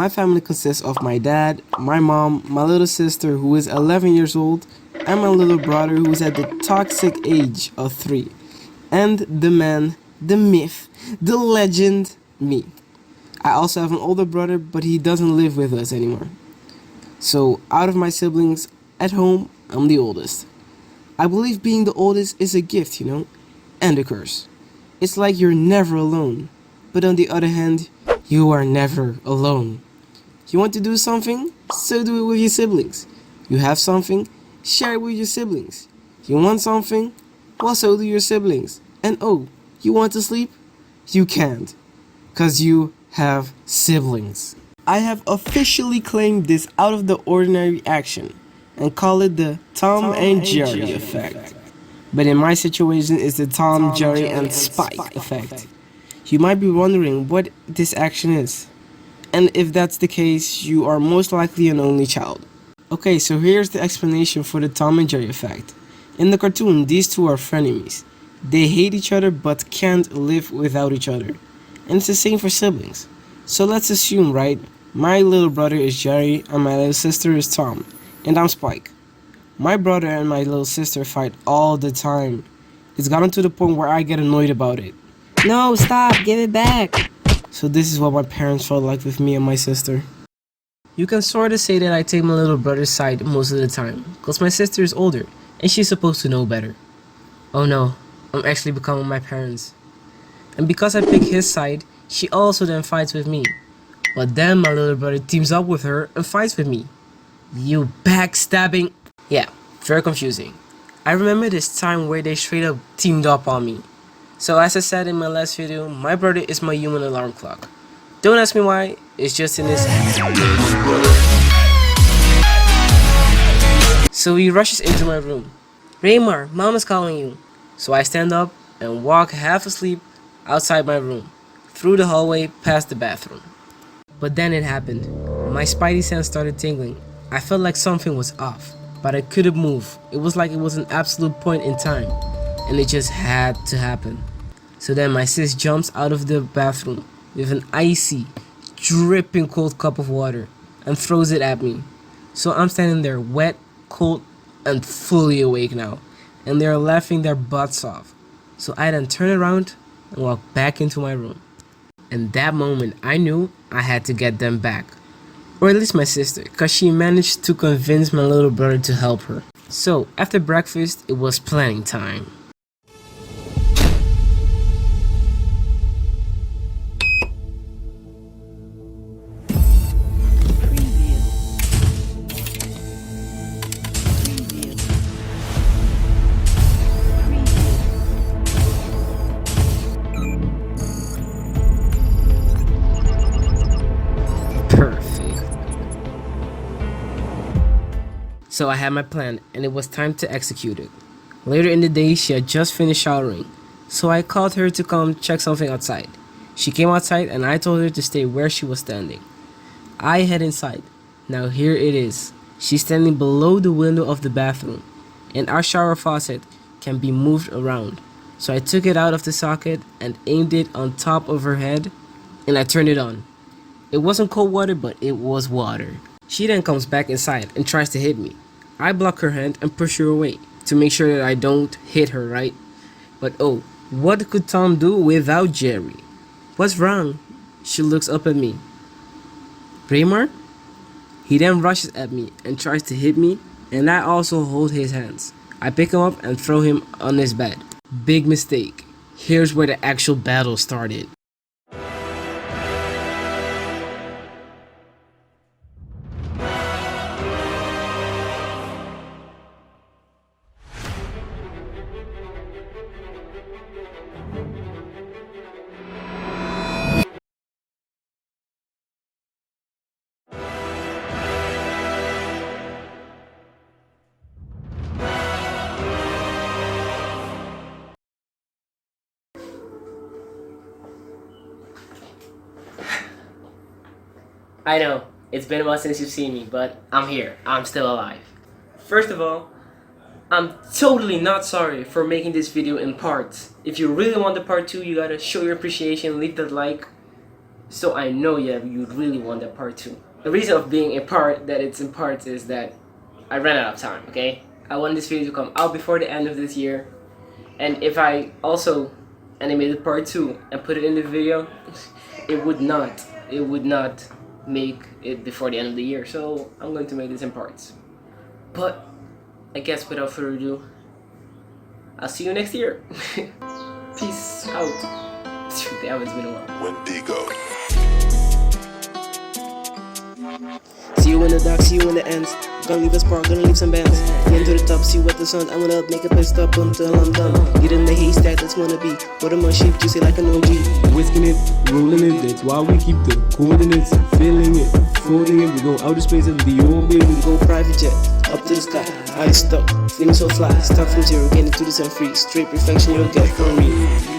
my family consists of my dad, my mom, my little sister who is 11 years old, and my little brother who is at the toxic age of 3. And the man, the myth, the legend, me. I also have an older brother, but he doesn't live with us anymore. So, out of my siblings, at home, I'm the oldest. I believe being the oldest is a gift, and a curse. It's like you're never alone. But on the other hand, you are never alone. You want to do something? So do it with your siblings. You have something? Share it with your siblings. You want something? Well, so do your siblings. And oh, you want to sleep? You can't. Cause you have siblings. I have officially claimed this out of the ordinary action and call it the Tom and Jerry effect. But in my situation, it's the Tom, Jerry, and Spike effect. You might be wondering what this action is. And if that's the case, you are most likely an only child. Okay, so here's the explanation for the Tom and Jerry effect. In the cartoon, these two are frenemies. They hate each other but can't live without each other. And it's the same for siblings. So let's assume, right? My little brother is Jerry and my little sister is Tom. And I'm Spike. My brother and my little sister fight all the time. It's gotten to the point where I get annoyed about it. No, stop, give it back. So this is what my parents felt like with me and my sister. You can sort of say that I take my little brother's side most of the time, cause my sister is older, and she's supposed to know better. Oh no, I'm actually becoming my parents. And because I pick his side, she also then fights with me. But then my little brother teams up with her and fights with me. You backstabbing... Yeah, very confusing. I remember this time where they straight up teamed up on me. So as I said in my last video, my brother is my human alarm clock. Don't ask me why, it's just in this. So he rushes into my room. Raymar, mom is calling you. So I stand up and walk half asleep outside my room, through the hallway past the bathroom. But then it happened. My spidey sense started tingling. I felt like something was off, but I couldn't move. It was like it was an absolute point in time, and it just had to happen. So then my sis jumps out of the bathroom with an icy, dripping cold cup of water and throws it at me. So I'm standing there wet, cold, and fully awake now, and they're laughing their butts off. So I then turn around and walk back into my room. And that moment I knew I had to get them back. Or at least my sister, cause she managed to convince my little brother to help her. So after breakfast, it was planning time. So I had my plan, and it was time to execute it. Later in the day, she had just finished showering, so I called her to come check something outside. She came outside, and I told her to stay where she was standing. I head inside. Now here it is. She's standing below the window of the bathroom, and our shower faucet can be moved around. So I took it out of the socket and aimed it on top of her head, and I turned it on. It wasn't cold water, but it was water. She then comes back inside and tries to hit me. I block her hand and push her away to make sure that I don't hit her, right? But oh, what could Tom do without Jerry? What's wrong? She looks up at me. Raymar? He then rushes at me and tries to hit me, and I also hold his hands. I pick him up and throw him on his bed. Big mistake. Here's where the actual battle started. I know, it's been a while since you've seen me, but I'm here. I'm still alive. First of all, I'm totally not sorry for making this video in parts. If you really want the part 2, you gotta show your appreciation, leave that like. So I know you'd really want that part 2. The reason of being a part that it's in parts is that I ran out of time, okay? I want this video to come out before the end of this year. And if I also animated part 2 and put it in the video, it would not make it before the end of the year. So I'm going to make this in parts. But I guess without further ado, I'll see you next year. Peace out. Damn, it's been a while. Wendigo. See you in the dark, see you in the ends. Gonna leave a spark, gonna leave some bands. Get into the top, see what the sun. I'm gonna make a pit stop until I'm done. Get in the haystack, that's wanna be. Put them on sheep, juicy like an OG. Whisking it, rolling it, that's why we keep the coordinates. Feeling it, folding it, we go outer space of the orbit. We go private jet, up to the sky. I stuck, feeling so fly. Start from zero, getting to the sun free. Straight perfection you'll get from me.